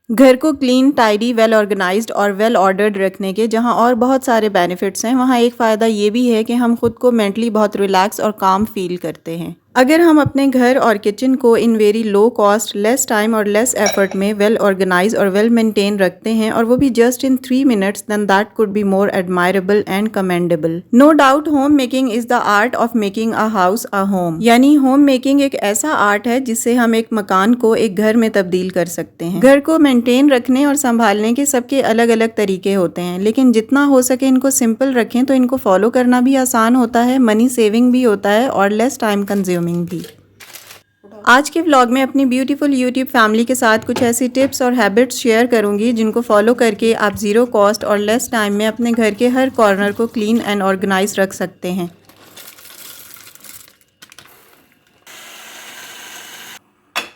घर को clean, tidy, well organised और वेल ऑर्डर्ड रखने के जहां और बहुत सारे बेनिफिट्स हैं, वहां एक फ़ायदा ये भी है कि हम खुद को मेंटली बहुत रिलैक्स और काम फील करते हैं। अगर हम अपने घर और किचन को in very low cost, less time और लेस एफर्ट में वेल ऑर्गेनाइज और वेल मेंटेन रखते हैं, और वो भी just in 3 minutes, then that could be more admirable and commendable. No doubt home making is the art of making a house a home, यानी home making एक ऐसा आर्ट है जिससे हम एक मकान को एक घर में तब्दील कर सकते हैं। घर को मेंटेन रखने और संभालने के सबके अलग अलग तरीके होते हैं, लेकिन जितना हो सके इनको सिंपल रखें तो इनको फॉलो करना भी आसान होता है, मनी सेविंग भी होता है और लेस टाइम कंज्यूमिंग भी। आज के व्लॉग में अपनी ब्यूटीफुल यूट्यूब फैमिली के साथ कुछ ऐसी टिप्स और हैबिट्स शेयर करूंगी जिनको फॉलो करके आप ज़ीरो कॉस्ट और लेस टाइम में अपने घर के हर कॉर्नर को क्लीन एंड ऑर्गेनाइज रख सकते हैं।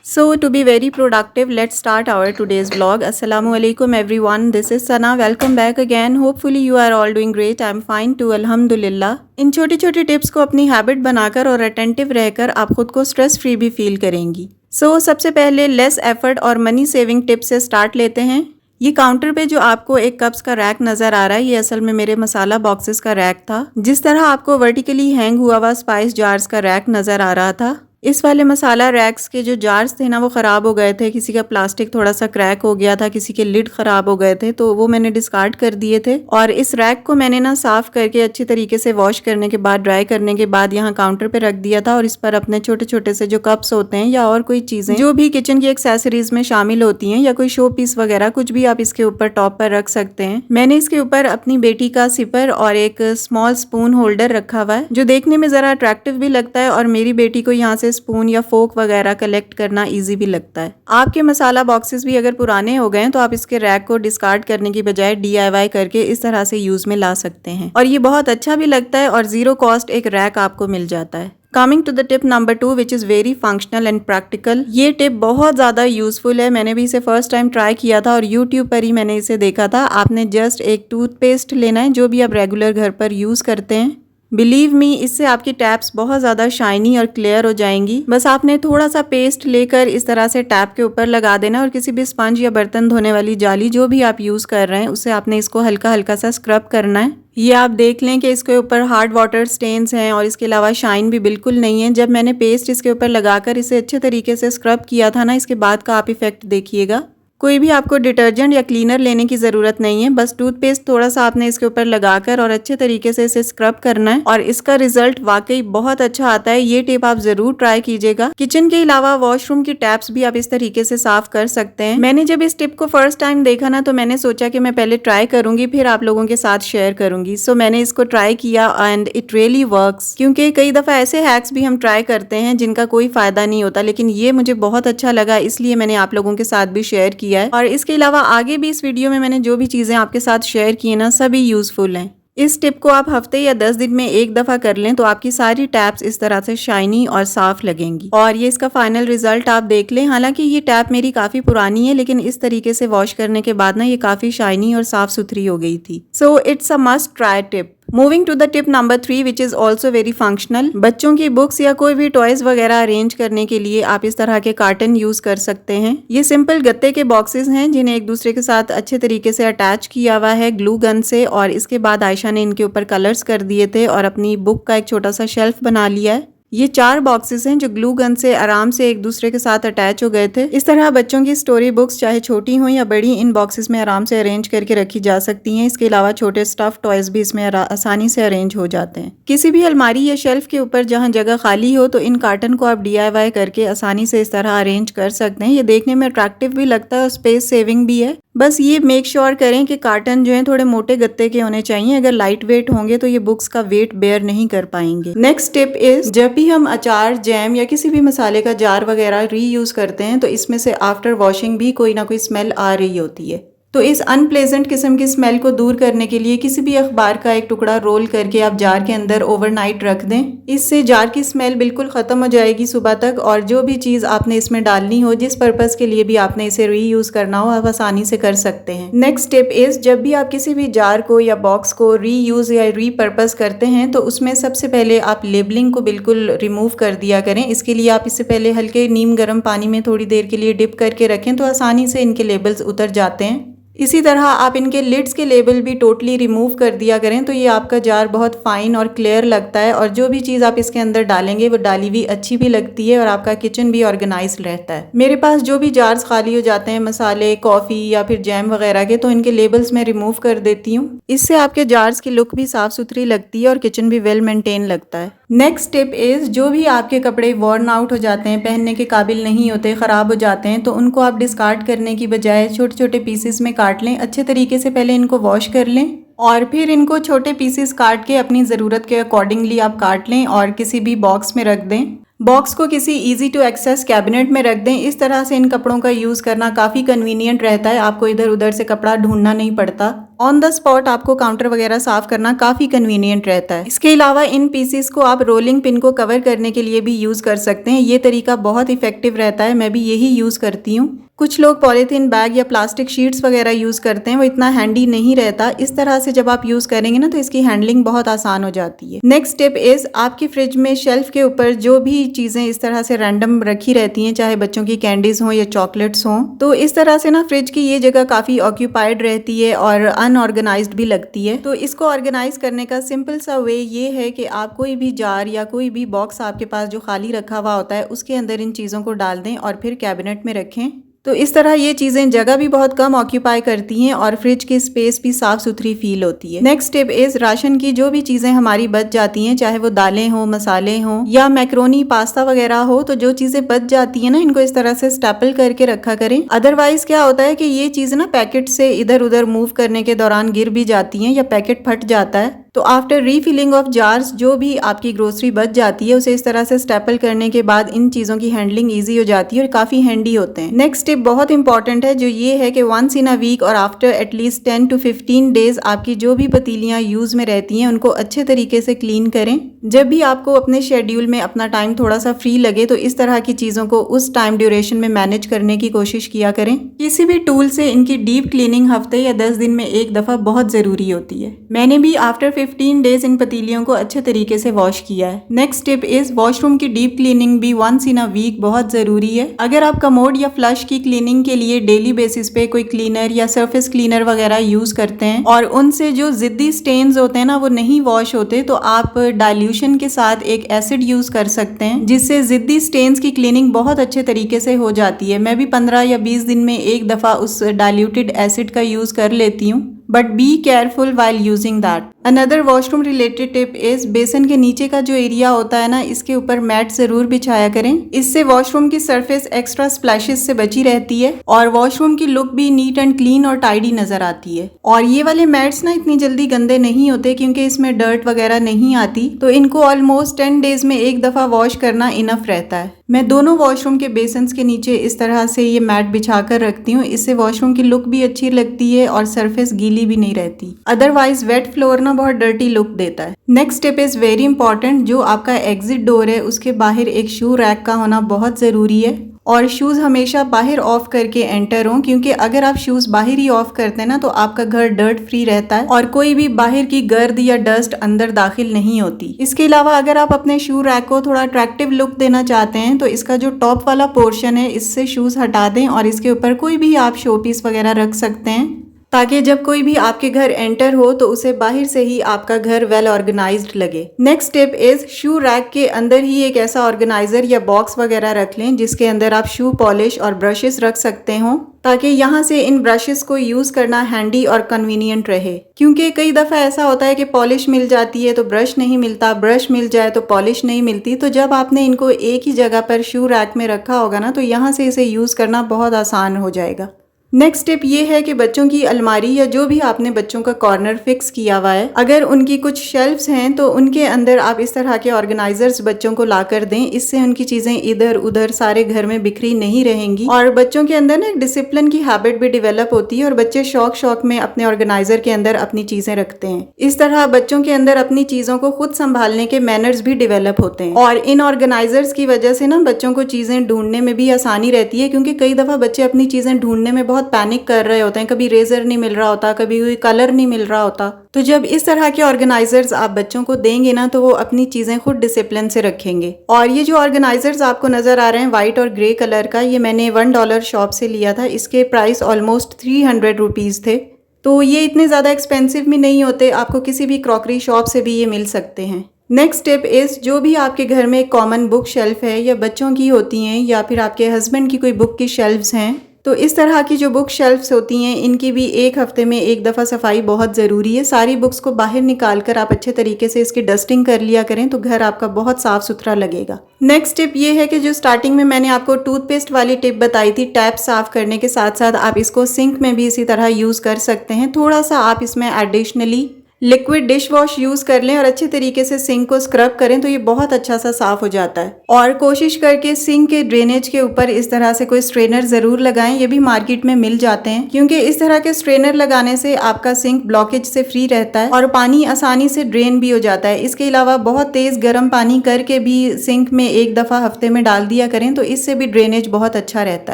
So to be very productive, let's start our today's vlog. Assalamu alaikum everyone. This is Sana. Welcome back again. Hopefully you are all doing great. I'm fine too. Alhamdulillah. इन छोटी छोटी tips को अपनी habit बनाकर और attentive रहकर आप खुद को स्ट्रेस फ्री भी फील करेंगी। सबसे पहले लेस एफर्ट और मनी सेविंग टिप्स से स्टार्ट लेते हैं। ये काउंटर पे जो आपको एक कप्स का रैक नजर आ रहा है, ये असल में मेरे मसाला बॉक्सेस का रैक था। जिस तरह आपको वर्टिकली हैंग हुआ हुआ स्पाइस जार्स का रैक नजर आ रहा था, इस वाले मसाला रैक्स के जो जार्स थे ना, वो ख़राब हो गए थे। किसी का प्लास्टिक थोड़ा सा क्रैक हो गया था, किसी के लिड ख़राब हो गए थे, तो वो मैंने डिस्कार्ड कर दिए थे। और इस रैक को मैंने ना साफ़ करके अच्छी तरीके से वॉश करने के बाद, ड्राई करने के बाद यहाँ काउंटर पे रख दिया था। और इस पर अपने छोटे छोटे से जो कप्स होते हैं या और कोई चीज़ें जो भी किचन की एक्सेसरीज में शामिल होती हैं, या कोई शो पीस वगैरह कुछ भी आप इसके ऊपर टॉप पर रख सकते हैं। मैंने इसके ऊपर अपनी बेटी का सिपर और एक स्मॉल स्पून होल्डर रखा हुआ है, जो देखने में ज़रा अट्रैक्टिव भी लगता है और मेरी बेटी को यहाँ से स्पून या फोक वगैरह कलेक्ट करना इजी भी लगता है। आपके मसाला बॉक्सेस भी अगर पुराने हो गए तो आप इसके रैक को डिस्कार्ड करने की बजाय DIY करके इस तरह से यूज में ला सकते हैं, और ये बहुत अच्छा भी लगता है और ज़ीरो कॉस्ट एक रैक आपको मिल जाता है। Coming to the tip number 2 which is very functional and practical. ये टिप बहुत ज़्यादा यूजफुल है। मैंने भी इसे फर्स्ट टाइम ट्राई किया था और यूट्यूब पर ही मैंने इसे देखा था। आपने जस्ट एक टूथपेस्ट लेना है जो भी आप रेगुलर घर पर यूज़ करते हैं। बिलीव मी, इससे आपकी टैप्स बहुत ज़्यादा शाइनी और क्लियर हो जाएंगी। बस आपने थोड़ा सा पेस्ट लेकर इस तरह से टैप के ऊपर लगा देना, और किसी भी स्पंज या बर्तन धोने वाली जाली जो भी आप यूज़ कर रहे हैं उससे आपने इसको हल्का हल्का सा स्क्रब करना है। ये आप देख लें कि इसके ऊपर हार्ड वाटर स्टेन्स हैं और इसके अलावा शाइन भी बिल्कुल नहीं है। जब मैंने पेस्ट इसके ऊपर लगाकर इसे अच्छे तरीके से स्क्रब किया था ना, इसके बाद का आप इफेक्ट देखिएगा। कोई भी आपको डिटर्जेंट या क्लीनर लेने की ज़रूरत नहीं है, बस टूथपेस्ट थोड़ा सा आपने इसके ऊपर लगाकर और अच्छे तरीके से इसे स्क्रब करना है, और इसका रिजल्ट वाकई बहुत अच्छा आता है। ये टिप आप ज़रूर ट्राई कीजिएगा। किचन के अलावा वॉशरूम की टैप्स भी आप इस तरीके से साफ कर सकते हैं। मैंने जब इस टिप को फर्स्ट टाइम देखा ना, तो मैंने सोचा कि मैं पहले ट्राई करूंगी, फिर आप लोगों के साथ शेयर करूंगी। मैंने इसको ट्राई किया एंड इट रियली वर्क्स, क्योंकि कई दफ़ा ऐसे हैक्स भी हम ट्राई करते हैं जिनका कोई फ़ायदा नहीं होता, लेकिन ये मुझे बहुत अच्छा लगा, इसलिए मैंने आप लोगों के साथ भी शेयर किया है। और इसके अलावा आगे भी इस वीडियो में मैंने जो भी चीज़ें आपके साथ शेयर की है ना, सभी यूजफुल हैं। इस टिप को आप हफ्ते या 10 दिन में एक दफ़ा कर लें तो आपकी सारी टैप्स इस तरह से शाइनी और साफ लगेंगी, और ये इसका फाइनल रिजल्ट आप देख लें। हालांकि ये टैप मेरी काफ़ी पुरानी है, लेकिन इस तरीके से वॉश करने के बाद ना ये काफ़ी शाइनी और साफ सुथरी हो गई थी। It's a must try tip. Moving to the tip number 3 which is also very functional. बच्चों की बुक्स या कोई भी टॉयज वगैरह अरेंज करने के लिए आप इस तरह के कार्टन यूज कर सकते हैं। ये सिंपल गत्ते के बॉक्सेस हैं जिन्हें एक दूसरे के साथ अच्छे तरीके से अटैच किया हुआ है ग्लू गन से, और इसके बाद आयशा ने इनके ऊपर कलर्स कर दिए थे और अपनी बुक का एक छोटा सा शेल्फ बना लिया है। ये 4 बॉक्सेस हैं जो ग्लू गन से आराम से एक दूसरे के साथ अटैच हो गए थे। इस तरह बच्चों की स्टोरी बुक्स चाहे छोटी हो या बड़ी, इन बॉक्सेस में आराम से अरेंज करके रखी जा सकती हैं। इसके अलावा छोटे स्टफ टॉयज भी इसमें आसानी से अरेंज हो जाते हैं। किसी भी अलमारी या शेल्फ के ऊपर जहां जगह खाली हो तो इन कार्टन को आप DIY करके आसानी से इस तरह अरेंज कर सकते हैं। ये देखने में अट्रैक्टिव भी लगता है और स्पेस सेविंग भी है। बस ये मेक श्योर करें कि कार्टन जो है थोड़े मोटे गत्ते के होने चाहिए। अगर लाइट वेट होंगे तो ये बुक्स का वेट बेयर नहीं कर पाएंगे। नेक्स्ट टिप इज, जब भी हम अचार, जैम या किसी भी मसाले का जार वगैरह रीयूज करते हैं तो इसमें से आफ्टर वॉशिंग भी कोई ना कोई स्मेल आ रही होती है। तो इस अनप्लेजेंट किस्म की स्मेल को दूर करने के लिए किसी भी अखबार का एक टुकड़ा रोल करके आप जार के अंदर ओवरनाइट रख दें। इससे जार की स्मेल बिल्कुल ख़त्म हो जाएगी सुबह तक, और जो भी चीज़ आपने इसमें डालनी हो, जिस पर्पज़ के लिए भी आपने इसे रीयूज़ करना हो, आप आसानी से कर सकते हैं। नेक्स्ट स्टेप इज़, जब भी आप किसी भी जार को या बॉक्स को रीयूज़ या रीपर्पज़ करते हैं तो उसमें सबसे पहले आप लेबलिंग को बिल्कुल रिमूव कर दिया करें। इसके लिए आप इससे पहले हल्के नीम गर्म पानी में थोड़ी देर के लिए डिप करके रखें तो आसानी से इनके लेबल्स उतर जाते हैं। इसी तरह आप इनके लिड्स के लेबल भी टोटली रिमूव कर दिया करें तो ये आपका जार बहुत फाइन और क्लियर लगता है, और जो भी चीज़ आप इसके अंदर डालेंगे वो डाली हुई अच्छी भी लगती है और आपका किचन भी ऑर्गेनाइज रहता है। मेरे पास जो भी जार्स खाली हो जाते हैं मसाले, कॉफ़ी या फिर जैम वगैरह के, तो इनके लेबल्स मैं रिमूव कर देती हूँ। इससे आपके जार्स की लुक भी साफ़ सुथरी लगती है और किचन भी वेल मेंटेन लगता है। नेक्स्ट स्टेप इज़, जो भी आपके कपड़े वॉर्न आउट हो जाते हैं, पहनने के काबिल नहीं होते, ख़राब हो जाते हैं, तो उनको आप डिस्कार्ड करने की बजाय छोटे छोटे पीसेस में काट लें। अच्छे तरीके से पहले इनको वॉश कर लें और फिर इनको छोटे पीसेस काट के अपनी ज़रूरत के अकॉर्डिंगली आप काट लें और किसी भी बॉक्स में रख दें। बॉक्स को किसी इजी टू एक्सेस कैबिनेट में रख दें। इस तरह से इन कपड़ों का यूज़ करना काफ़ी कन्वीनियंट रहता है, आपको इधर उधर से कपड़ा ढूंढना नहीं पड़ता। ऑन द स्पॉट आपको काउंटर वगैरह साफ करना काफ़ी कन्वीनियंट रहता है। इसके अलावा इन पीसेस को आप रोलिंग पिन को कवर करने के लिए भी यूज़ कर सकते हैं। ये तरीका बहुत इफेक्टिव रहता है, मैं भी यही यूज़ करती हूँ। कुछ लोग पॉलीथीन बैग या प्लास्टिक शीट्स वगैरह यूज़ करते हैं, वो इतना हैंडी नहीं रहता। इस तरह से जब आप यूज़ करेंगे ना तो इसकी हैंडलिंग बहुत आसान हो जाती है। नेक्स्ट स्टेप इज़, आपकी फ्रिज में शेल्फ के ऊपर जो भी चीज़ें इस तरह से रैंडम रखी रहती हैं, चाहे बच्चों की कैंडीज हों या चॉकलेट्स हों, तो इस तरह से ना फ्रिज की ये जगह काफ़ी ऑक्यूपाइड रहती है और अनऑर्गेनाइज्ड भी लगती है। तो इसको ऑर्गेनाइज करने का सिंपल सा वे ये है कि आप कोई भी जार या कोई भी बॉक्स आपके पास जो खाली रखा हुआ होता है उसके अंदर इन चीज़ों को डाल दें और फिर कैबिनेट में रखें। तो इस तरह ये चीज़ें जगह भी बहुत कम ऑक्यूपाई करती हैं और फ्रिज की स्पेस भी साफ सुथरी फील होती है। नेक्स्ट स्टेप इज़, राशन की जो भी चीज़ें हमारी बच जाती हैं, चाहे वो दालें हों, मसाले हों या मैक्रोनी पास्ता वगैरह हो, तो जो चीज़ें बच जाती हैं ना, इनको इस तरह से स्टेपल करके रखा करें। अदरवाइज क्या होता है कि ये चीज़ ना पैकेट से इधर उधर मूव करने के दौरान गिर भी जाती हैं या पैकेट फट जाता है। तो आफ्टर रीफिलिंग ऑफ जार्स जो भी आपकी ग्रोसरी बच जाती है उसे इस तरह से स्टेपल करने के बाद इन चीज़ों की हैंडलिंग ईजी हो जाती है और काफ़ी हैंडी होते हैं। नेक्स्ट स्टेप बहुत इंपॉर्टेंट है, जो ये है कि वंस इन अ वीक और आफ्टर एटलीस्ट 10 to 15 डेज आपकी जो भी पतीलियाँ यूज़ में रहती हैं उनको अच्छे तरीके से क्लीन करें। जब भी आपको अपने शेड्यूल में अपना टाइम थोड़ा सा फ्री लगे तो इस तरह की चीज़ों को उस टाइम ड्यूरेशन में मैनेज करने की कोशिश किया करें। किसी भी टूल से इनकी डीप क्लीनिंग हफ्ते या 10 दिन में एक दफ़ा बहुत ज़रूरी होती है। मैंने भी आफ्टर 15 डेज इन पतीलियों को अच्छे तरीके से वॉश किया है। नेक्स्ट स्टेप इज, वॉशरूम की डीप क्लीनिंग भी वंस इन अ वीक बहुत ज़रूरी है। अगर आप कमोड या फ्लश की क्लीनिंग के लिए डेली बेसिस पे कोई क्लीनर या सरफेस क्लीनर वगैरह यूज़ करते हैं और उनसे जो ज़िद्दी स्टेन्स होते हैं ना वो नहीं वॉश होते, तो आप डाइल्यूशन के साथ एक एसिड यूज़ कर सकते हैं जिससे ज़िद्दी स्टेन्स की क्लीनिंग बहुत अच्छे तरीके से हो जाती है। मैं भी 15 या 20 दिन में एक दफ़ा उस डाइल्यूटेड एसिड का यूज़ कर लेती हूँ, but be careful while using that. Another washroom related tip is, बेसन के नीचे का जो एरिया होता है ना, इसके ऊपर मैट जरूर बिछाया करें। इससे वॉशरूम की सरफेस एक्स्ट्रा स्प्लैशेस से बची रहती है और वॉशरूम की लुक भी नीट एंड क्लीन और टाइडी नजर आती है। और ये वाले मैट्स ना इतनी जल्दी गंदे नहीं होते क्योंकि इसमें डर्ट वगैरह नहीं आती, तो इनको ऑलमोस्ट 10 डेज में एक दफा वॉश करना इनफ रहता है। मैं दोनों वॉशरूम के बेसन्स के नीचे इस तरह से ये मैट बिछा कर रखती हूँ। इससे वॉशरूम की लुक भी अच्छी लगती है और सरफेस गीली भी नहीं रहती। अदरवाइज वेट फ्लोर ना बहुत डर्टी लुक देता है। Next step is very important, जो आपका एग्जिट डोर है उसके बाहर एक शू रैक का होना बहुत ज़रूरी है और शूज़ हमेशा बाहर ऑफ करके एंटर हों, क्योंकि अगर आप शूज़ बाहर ही ऑफ करते हैं ना तो आपका घर डर्ट फ्री रहता है और कोई भी बाहर की गर्द या डस्ट अंदर दाखिल नहीं होती। इसके अलावा अगर आप अपने शू रैक को थोड़ा अट्रैक्टिव लुक देना चाहते हैं तो इसका जो टॉप वाला पोर्शन है इससे शूज़ हटा दें और इसके ऊपर कोई भी आप शो पीस वगैरह रख सकते हैं, ताकि जब कोई भी आपके घर एंटर हो तो उसे बाहर से ही आपका घर वेल ऑर्गेनाइज्ड लगे। Next step is, shoe rack के अंदर ही एक ऐसा ऑर्गेनाइजर या बॉक्स वगैरह रख लें जिसके अंदर आप शू पॉलिश और ब्रशेस रख सकते हो, ताकि यहाँ से इन ब्रशेस को यूज करना हैंडी और कन्वीनियंट रहे। क्योंकि कई दफा ऐसा होता है कि पॉलिश मिल जाती है तो ब्रश नहीं मिलता, ब्रश मिल जाए तो पॉलिश नहीं मिलती। तो जब आपने इनको एक ही जगह पर शू रैक में रखा होगा ना तो यहाँ से इसे यूज करना बहुत आसान हो जाएगा। नेक्स्ट टिप ये है कि बच्चों की अलमारी या जो भी आपने बच्चों का कॉर्नर फिक्स किया हुआ है, अगर उनकी कुछ शेल्फ्स हैं तो उनके अंदर आप इस तरह के ऑर्गेनाइजर्स बच्चों को लाकर दें। इससे उनकी चीजें इधर उधर सारे घर में बिखरी नहीं रहेंगी और बच्चों के अंदर ना एक डिसिप्लिन की हैबिट भी डेवलप होती है और बच्चे शौक शौक में अपने ऑर्गेनाइजर के अंदर अपनी चीजें रखते हैं। इस तरह बच्चों के अंदर अपनी चीजों को खुद संभालने के मैनर्स भी डेवलप होते हैं और इन ऑर्गेनाइजर्स की वजह से ना बच्चों को चीजें ढूंढने में भी आसानी रहती है, क्योंकि कई दफा बच्चे अपनी चीजें ढूंढने में बहुत पैनिक कर रहे होते हैं। कभी रेजर नहीं मिल रहा होता, कभी कोई कलर नहीं मिल रहा होता। तो जब इस तरह के ऑर्गेनाइजर्स आप बच्चों को देंगे ना तो वो अपनी चीजें खुद डिसिप्लिन से रखेंगे। और ये जो ऑर्गेनाइजर्स आपको नजर आ रहे हैं व्हाइट और ग्रे कलर का, ये मैंने $1 शॉप से लिया था। इसके प्राइस ऑलमोस्ट 300 रुपीज थे, तो ये इतने ज्यादा एक्सपेंसिव भी नहीं होते। आपको किसी भी क्रॉकरी शॉप से भी ये मिल सकते हैं। नेक्स्ट टिप इज, जो भी आपके घर में एक कॉमन बुक शेल्फ है या बच्चों की होती हैं या फिर आपके हस्बैंड की कोई बुक की शेल्फ्स हैं, तो इस तरह की जो बुक शेल्फ्स होती हैं इनकी भी एक हफ्ते में एक दफ़ा सफाई बहुत ज़रूरी है। सारी बुक्स को बाहर निकाल कर आप अच्छे तरीके से इसकी डस्टिंग कर लिया करें तो घर आपका बहुत साफ सुथरा लगेगा। नेक्स्ट टिप ये है कि जो स्टार्टिंग में मैंने आपको टूथपेस्ट वाली टिप बताई थी, टैप साफ करने के साथ साथ आप इसको सिंक में भी इसी तरह यूज़ कर सकते हैं। थोड़ा सा आप इसमें additionally liquid dish wash use कर लें और अच्छे तरीके से सिंक को स्क्रब करें तो ये बहुत अच्छा सा साफ हो जाता है। और कोशिश करके सिंक के ड्रेनेज के ऊपर इस तरह से कोई स्ट्रेनर जरूर लगाएं। ये भी मार्केट में मिल जाते हैं, क्योंकि इस तरह के स्ट्रेनर लगाने से आपका सिंक ब्लॉकेज से फ्री रहता है और पानी आसानी से ड्रेन भी हो जाता है। इसके अलावा बहुत तेज गर्म पानी करके भी सिंक में एक दफा हफ्ते में डाल दिया करें तो इससे भी ड्रेनेज बहुत अच्छा रहता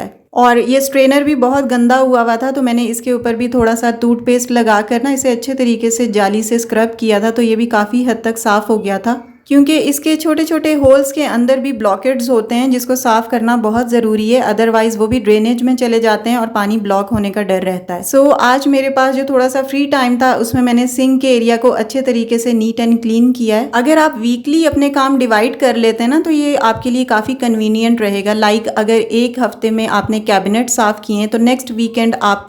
है। और ये स्ट्रेनर भी बहुत गंदा हुआ था तो मैंने इसके ऊपर भी थोड़ा सा टूथपेस्ट लगा कर ना इसे अच्छे तरीके से जाली से स्क्रब किया था, तो ये भी काफ़ी हद तक साफ़ हो गया था, क्योंकि इसके छोटे छोटे होल्स के अंदर भी ब्लॉकेट्स होते हैं जिसको साफ करना बहुत ज़रूरी है, अदरवाइज वो भी ड्रेनेज में चले जाते हैं और पानी ब्लॉक होने का डर रहता है। सो आज मेरे पास जो थोड़ा सा फ्री टाइम था उसमें मैंने सिंक के एरिया को अच्छे तरीके से नीट एंड क्लीन किया है। अगर आप वीकली अपने काम डिवाइड कर लेते हैं ना तो ये आपके लिए काफ़ी कन्वीनियंट रहेगा। लाइक अगर एक हफ्ते में आपने कैबिनेट साफ किए हैं तो नेक्स्ट वीकेंड आप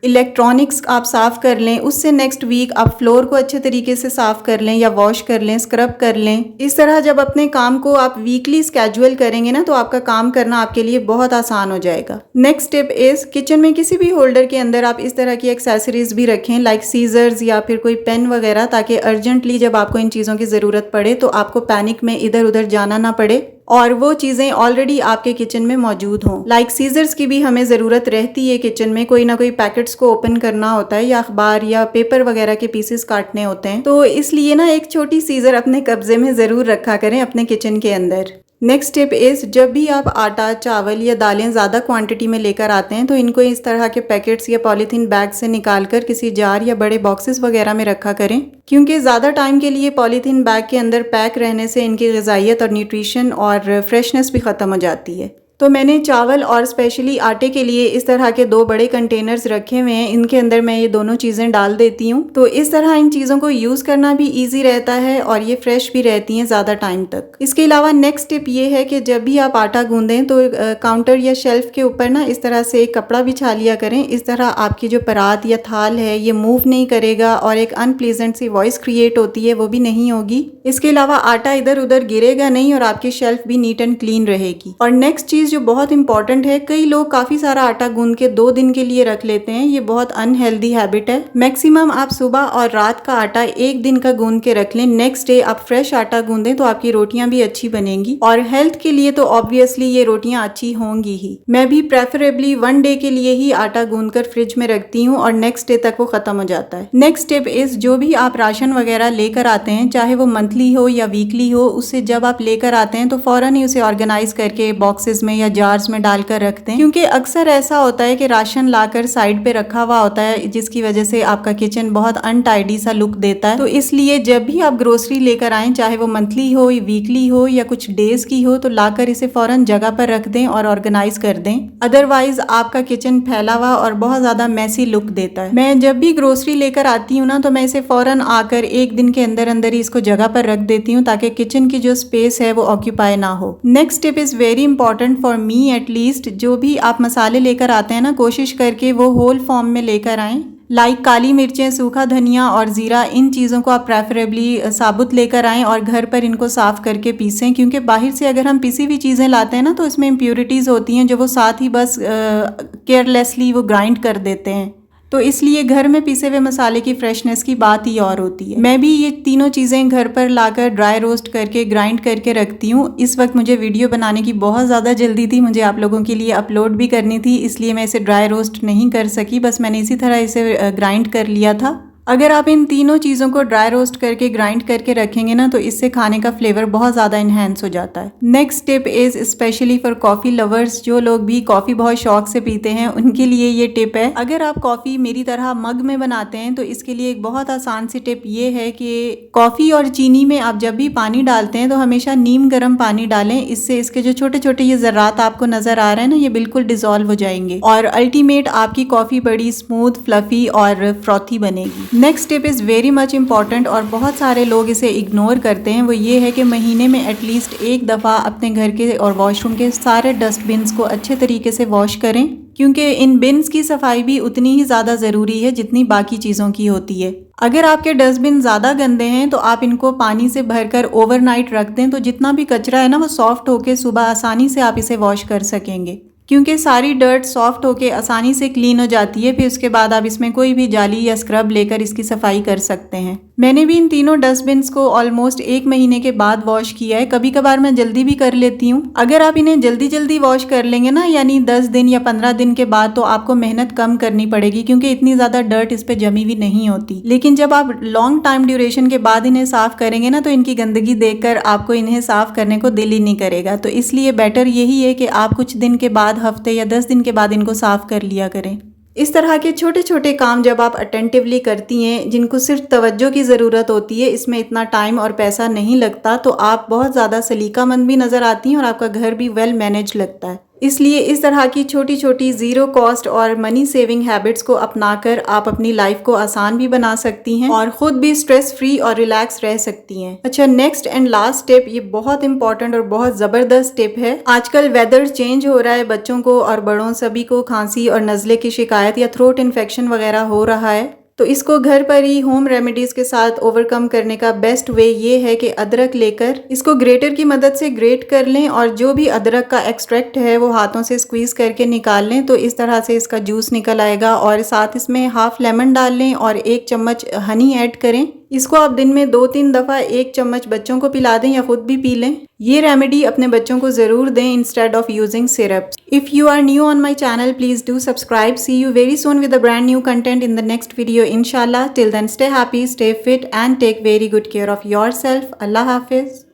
इलेक्ट्रॉनिक्स आप साफ कर लें, उससे नेक्स्ट वीक आप फ्लोर को अच्छे तरीके से साफ कर लें या वॉश कर लें, स्क्रब कर लें। इस तरह जब अपने काम को आप वीकली स्केड्यूल करेंगे ना तो आपका काम करना आपके लिए बहुत आसान हो जाएगा। नेक्स्ट टिप इज, किचन में किसी भी होल्डर के अंदर आप इस तरह की एक्सेसरीज भी रखें, लाइक सीजर्स या फिर कोई पेन वगैरह, ताकि अर्जेंटली जब आपको इन चीज़ों की ज़रूरत पड़े तो आपको पैनिक में इधर उधर जाना ना पड़े और वो चीज़ें ऑलरेडी आपके किचन में मौजूद हों। लाइक सीजर्स की भी हमें ज़रूरत रहती है किचन में, कोई ना कोई पैकेट्स को ओपन करना होता है या अखबार या पेपर वगैरह के पीसेस काटने होते हैं, तो इसलिए ना एक छोटी सीजर अपने कब्जे में ज़रूर रखा करें अपने किचन के अंदर। नेक्स्ट टिप इज, जब भी आप आटा, चावल या दालें ज़्यादा क्वांटिटी में लेकर आते हैं तो इनको इस तरह के पैकेट्स या पॉलीथीन बैग से निकालकर किसी जार या बड़े बॉक्सेस वगैरह में रखा करें, क्योंकि ज़्यादा टाइम के लिए पॉलीथीन बैग के अंदर पैक रहने से इनकी ग़िज़ाइयत और न्यूट्रिशन और फ्रेशनेस भी ख़त्म हो जाती है। तो मैंने चावल और स्पेशली आटे के लिए इस तरह के 2 बड़े कंटेनर्स रखे हुए हैं, इनके अंदर मैं ये दोनों चीज़ें डाल देती हूँ। तो इस तरह इन चीज़ों को यूज़ करना भी इजी रहता है और ये फ्रेश भी रहती हैं ज़्यादा टाइम तक। इसके अलावा नेक्स्ट टिप ये है कि जब भी आप आटा गूंदें तो काउंटर या शेल्फ के ऊपर ना इस तरह से एक कपड़ा बिछा लिया करें। इस तरह आपकी जो परात या थाल है ये मूव नहीं करेगा और एक अनप्लीजेंट सी वॉइस क्रिएट होती है वो भी नहीं होगी। इसके अलावा आटा इधर उधर गिरेगा नहीं और आपकी शेल्फ भी नीट एंड क्लीन रहेगी। और नेक्स्ट चीज़ जो बहुत इंपॉर्टेंट है, कई लोग काफी सारा आटा गूंद के 2 दिन के लिए रख लेते हैं, ये बहुत अनहेल्दी हैबिट है। मैक्सिमम आप सुबह और रात का आटा 1 दिन का गूंद के रख लें, नेक्स्ट डे आप फ्रेश आटा गूंदें तो आपकी रोटियां भी अच्छी बनेंगी और हेल्थ के लिए तो ऑब्वियसली ये रोटियां अच्छी होंगी ही। मैं भी प्रेफरेबली 1 डे के लिए ही आटा गूंद कर फ्रिज में रखती हूँ और नेक्स्ट डे तक वो खत्म हो जाता है। नेक्स्ट टिप इज, जो भी आप राशन वगैरह लेकर आते हैं, चाहे वो मंथली हो या वीकली हो, उससे जब आप लेकर आते हैं तो फौरन ही उसे ऑर्गेनाइज करके बॉक्सेस में या जार्स में डालकर रखते हैं, क्योंकि अक्सर ऐसा होता है कि राशन लाकर साइड पे रखा हुआ होता है जिसकी वजह से आपका किचन बहुत अनटाइडी सा लुक देता है। तो इसलिए जब भी आप ग्रोसरी लेकर आएं, चाहे वो मंथली हो, वीकली हो या कुछ डेज की हो, तो लाकर इसे फौरन जगह पर रख दें और ऑर्गेनाइज कर दें, अदरवाइज आपका किचन फैला हुआ और बहुत ज्यादा मैसी लुक देता है। मैं जब भी ग्रोसरी लेकर आती हूँ ना तो मैं इसे फौरन आकर 1 दिन के अंदर अंदर ही इसको जगह पर रख देती हूँ ताकि किचन की जो स्पेस है वो ऑक्यूपाई ना हो। Next tip is very important for me at least, जो भी आप मसाले लेकर आते हैं ना, कोशिश करके वो होल फॉर्म में लेकर आएं। लाइक काली मिर्चें, सूखा धनिया और ज़ीरा, इन चीज़ों को आप प्रेफरेबली साबुत लेकर आएँ और घर पर इनको साफ़ करके पीसें, क्योंकि बाहर से अगर हम पिसी हुई चीज़ें लाते हैं ना तो इसमें इम्प्योरिटीज़ होती हैं जो वो साथ ही बस केयरलेसली वो ग्राइंड कर देते हैं। तो इसलिए घर में पीसे हुए मसाले की फ्रेशनेस की बात ही और होती है। मैं भी ये तीनों चीज़ें घर पर लाकर ड्राई रोस्ट करके ग्राइंड करके रखती हूँ। इस वक्त मुझे वीडियो बनाने की बहुत ज़्यादा जल्दी थी, मुझे आप लोगों के लिए अपलोड भी करनी थी, इसलिए मैं इसे ड्राई रोस्ट नहीं कर सकी, बस मैंने इसी तरह इसे ग्राइंड कर लिया था। अगर आप इन तीनों चीज़ों को ड्राई रोस्ट करके ग्राइंड करके रखेंगे ना तो इससे खाने का फ्लेवर बहुत ज़्यादा इन्हेंस हो जाता है। Next tip is specially for coffee lovers, जो लोग भी कॉफ़ी बहुत शौक से पीते हैं उनके लिए ये टिप है। अगर आप कॉफ़ी मेरी तरह मग में बनाते हैं तो इसके लिए एक बहुत आसान सी टिप ये है कि कॉफ़ी और चीनी में आप जब भी पानी डालते हैं तो हमेशा नीम गर्म पानी डालें। इससे इसके जो छोटे छोटे ये ज़र्रात आपको नज़र आ रहे हैं ना, ये बिल्कुल डिज़ोल्व हो जाएंगे और अल्टीमेट आपकी कॉफ़ी बड़ी स्मूथ, फ्लफी और फ्रॉथी बनेगी। Next tip is very much important और बहुत सारे लोग इसे इग्नोर करते हैं। वो ये है कि महीने में एटलीस्ट एक दफ़ा अपने घर के और वॉशरूम के सारे डस्टबिन्स को अच्छे तरीके से वॉश करें, क्योंकि इन बिन्स की सफाई भी उतनी ही ज़्यादा ज़रूरी है जितनी बाकी चीज़ों की होती है। अगर आपके डस्टबिन ज़्यादा गंदे हैं तो आप इनको पानी से भरकर ओवरनाइट रख दें, तो जितना भी कचरा है ना वो सॉफ्ट होके सुबह आसानी से आप इसे वॉश कर सकेंगे, क्योंकि सारी डर्ट सॉफ्ट होके आसानी से क्लीन हो जाती है। फिर उसके बाद आप इसमें कोई भी जाली या स्क्रब लेकर इसकी सफाई कर सकते हैं। मैंने भी इन तीनों डस्टबिन्स को ऑलमोस्ट 1 महीने के बाद वॉश किया है। कभी कभार मैं जल्दी भी कर लेती हूँ। अगर आप इन्हें जल्दी जल्दी वॉश कर लेंगे ना, यानी 10 दिन या 15 दिन के बाद, तो आपको मेहनत कम करनी पड़ेगी, क्योंकि इतनी ज़्यादा डर्ट इस पर जमी हुई नहीं होती। लेकिन जब आप लॉन्ग टाइम ड्यूरेशन के बाद इन्हें साफ़ करेंगे ना तो इनकी गंदगी देखकर आपको इन्हें साफ़ करने को दिल ही नहीं करेगा। तो इसलिए बेटर यही है कि आप कुछ दिन के बाद, हफ्ते या 10 दिन के बाद इनको साफ़ कर लिया करें। इस तरह के छोटे छोटे काम जब आप अटेंटिवली करती हैं, जिनको सिर्फ तवज्जो की ज़रूरत होती है, इसमें इतना टाइम और पैसा नहीं लगता, तो आप बहुत ज़्यादा सलीकामंद भी नज़र आती हैं और आपका घर भी वेल मैनेज लगता है। इसलिए इस तरह की छोटी छोटी ज़ीरो कॉस्ट और मनी सेविंग हैबिट्स को अपनाकर आप अपनी लाइफ को आसान भी बना सकती हैं और ख़ुद भी स्ट्रेस फ्री और रिलैक्स रह सकती हैं। अच्छा, नेक्स्ट एंड लास्ट टिप, ये बहुत इंपॉर्टेंट और बहुत ज़बरदस्त टिप है। आजकल वेदर चेंज हो रहा है, बच्चों को और बड़ों सभी को खांसी और नज़ले की शिकायत या थ्रोट इन्फेक्शन वगैरह हो रहा है। तो इसको घर पर ही होम रेमेडीज़ के साथ ओवरकम करने का बेस्ट वे ये है कि अदरक लेकर इसको ग्रेटर की मदद से ग्रेट कर लें और जो भी अदरक का एक्सट्रैक्ट है वो हाथों से स्क्वीज़ करके निकाल लें। तो इस तरह से इसका जूस निकल आएगा और साथ इसमें हाफ लेमन डाल लें और 1 चम्मच हनी ऐड करें। इसको आप दिन में 2-3 दफ़ा 1 चम्मच बच्चों को पिला दें या खुद भी पी लें। ये रेमेडी अपने बच्चों को ज़रूर दें instead of using syrup. If you are new on my channel, please do subscribe. See you very soon with a brand new content in the next video, inshallah. Till then, stay happy, stay fit and take very good care of yourself. Allah Hafiz.